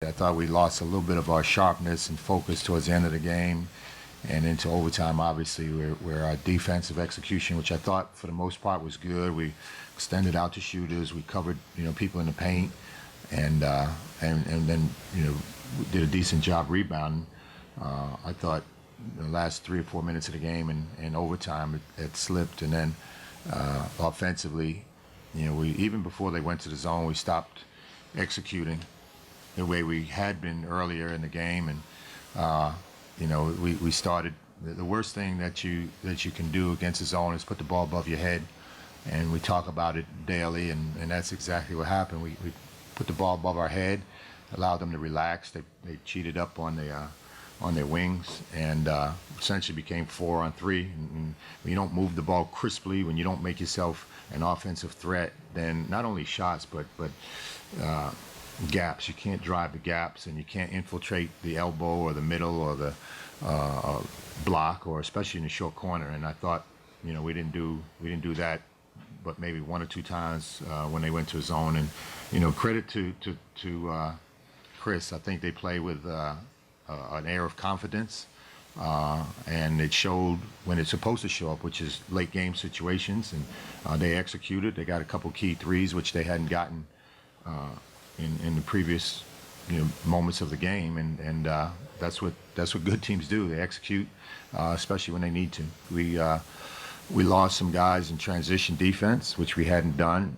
I thought we lost a little bit of our sharpness and focus towards the end of the game and into overtime, obviously, where our defensive execution, which I thought for the most part was good. We extended out to shooters. We covered, people in the paint, and then, did a decent job rebounding. I thought the last 3 or 4 minutes of the game and overtime it slipped, and then offensively, we even before they went to the zone, we stopped executing the way we had been earlier in the game, and we started. The worst thing that you can do against the zone is put the ball above your head, and we talk about it daily, and that's exactly what happened. We put the ball above our head, allowed them to relax. They cheated up on their wings, and essentially became 4-on-3. And when you don't move the ball crisply, when you don't make yourself an offensive threat, then not only shots but gaps. You can't drive the gaps, and you can't infiltrate the elbow or the middle or the block, or especially in the short corner. And I thought, we didn't do that, but maybe 1 or 2 times when they went to a zone. And credit to Chris. I think they play with an air of confidence, and it showed when it's supposed to show up, which is late game situations, and they executed. They got a couple key threes, which they hadn't gotten in the previous moments of the game, and that's what good teams do. They execute, especially when they need to. We lost some guys in transition defense, which we hadn't done.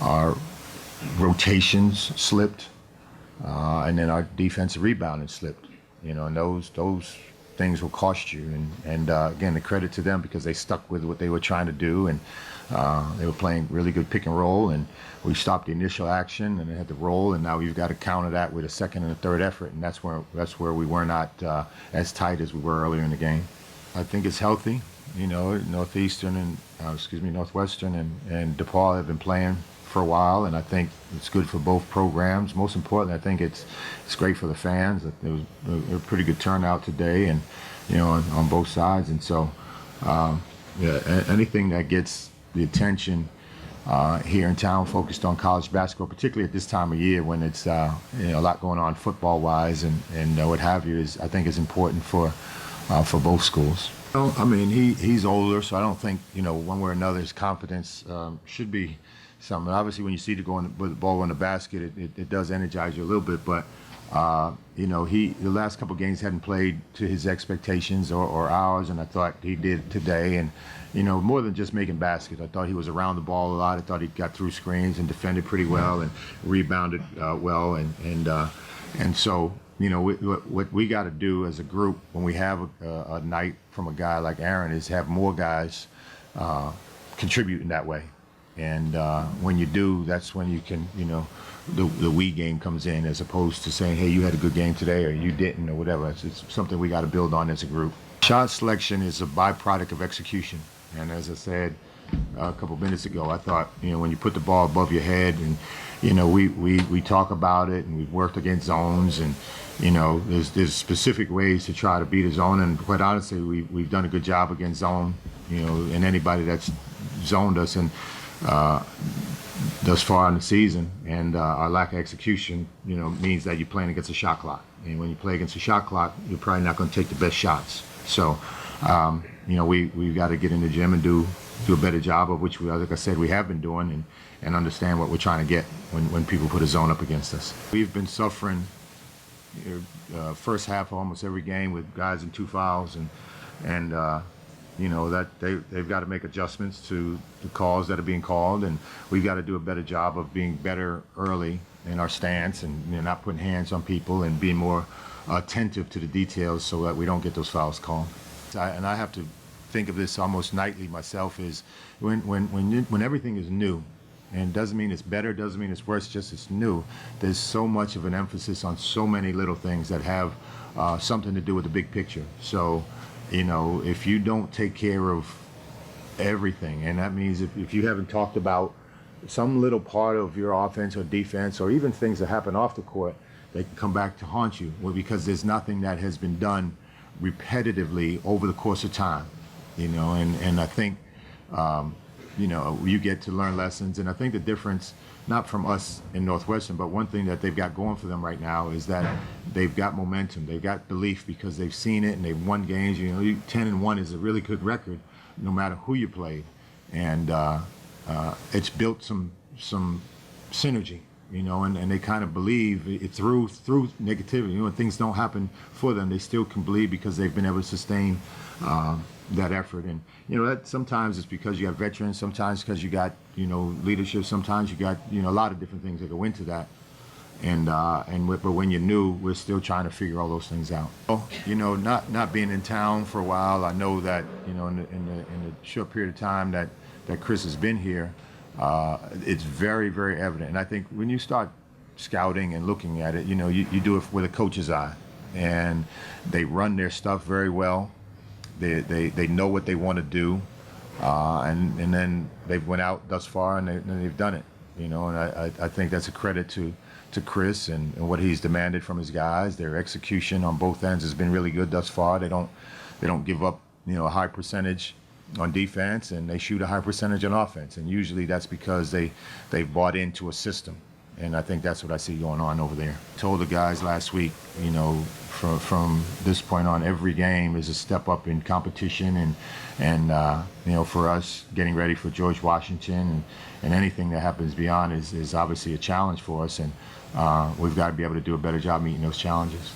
Our rotations slipped, and then our defensive rebounding slipped. And those things will cost you. And again, the credit to them, because they stuck with what they were trying to do, and they were playing really good pick and roll, and we stopped the initial action, and they had to roll, and now we've got to counter that with a second and a third effort, and that's where we were not as tight as we were earlier in the game. I think it's healthy. Northwestern and DePaul have been playing for a while, and I think it's good for both programs. Most importantly, I think it's great for the fans. There was a pretty good turnout today, and on both sides, and so anything that gets the attention here in town focused on college basketball, particularly at this time of year when it's a lot going on football wise and what have you, I think is important for both schools. He's older, so I don't think one way or another his confidence should be something. Obviously, when you see the ball in the basket, it does energize you a little bit. But the last couple of games hadn't played to his expectations or ours, and I thought he did today. And more than just making baskets, I thought he was around the ball a lot. I thought he got through screens and defended pretty well and rebounded well. And so what we got to do as a group when we have a night from a guy like Aaron is have more guys contribute in that way. And when you do, that's when you can, the we game comes in, as opposed to saying, hey, you had a good game today or you didn't or whatever. It's something we got to build on as a group. Shot selection is a byproduct of execution. And as I said a couple minutes ago, I thought, when you put the ball above your head, and, we talk about it, and we've worked against zones, and, there's specific ways to try to beat a zone. And quite honestly, we've done a good job against zone, and anybody that's zoned us. And thus far in the season, and our lack of execution, means that you're playing against a shot clock. And when you play against a shot clock, you're probably not going to take the best shots. So, we've got to get in the gym and do a better job of which, like I said, we have been doing, and understand what we're trying to get when people put a zone up against us. We've been suffering first half of almost every game with guys in 2 fouls, and that they've got to make adjustments to the calls that are being called, and we've got to do a better job of being better early in our stance, and not putting hands on people, and being more attentive to the details so that we don't get those fouls called. And I have to think of this almost nightly myself, is when everything is new, and it doesn't mean it's better, doesn't mean it's worse, just it's new. There's so much of an emphasis on so many little things that have something to do with the big picture. So, if you don't take care of everything, and that means if you haven't talked about some little part of your offense or defense, or even things that happen off the court, they can come back to haunt you, because there's nothing that has been done repetitively over the course of time, and I think you get to learn lessons. And I think the difference, not from us in Northwestern, but one thing that they've got going for them right now is that they've got momentum. They've got belief because they've seen it and they've won games. 10-1 is a really good record, no matter who you played, and it's built some synergy. And they kind of believe it through negativity. When things don't happen for them, they still can believe because they've been able to sustain that effort. And that sometimes it's because you got veterans, sometimes because you got leadership, sometimes you got a lot of different things that go into that. But when you're new, we're still trying to figure all those things out. Not being in town for a while, I know that in the short period of time that Chris has been here, it's very, very evident. And I think when you start scouting and looking at it, you do it with a coach's eye, and they run their stuff very well. They know what they want to do, and then they've went out thus far and they've done it. And I think that's a credit to Chris and what he's demanded from his guys. Their execution on both ends has been really good thus far. They don't give up a high percentage on defense, and they shoot a high percentage on offense. And usually that's because they've bought into a system. And I think that's what I see going on over there. Told the guys last week, from this point on, every game is a step up in competition, and for us, getting ready for George Washington and anything that happens beyond is obviously a challenge for us, and we've got to be able to do a better job meeting those challenges.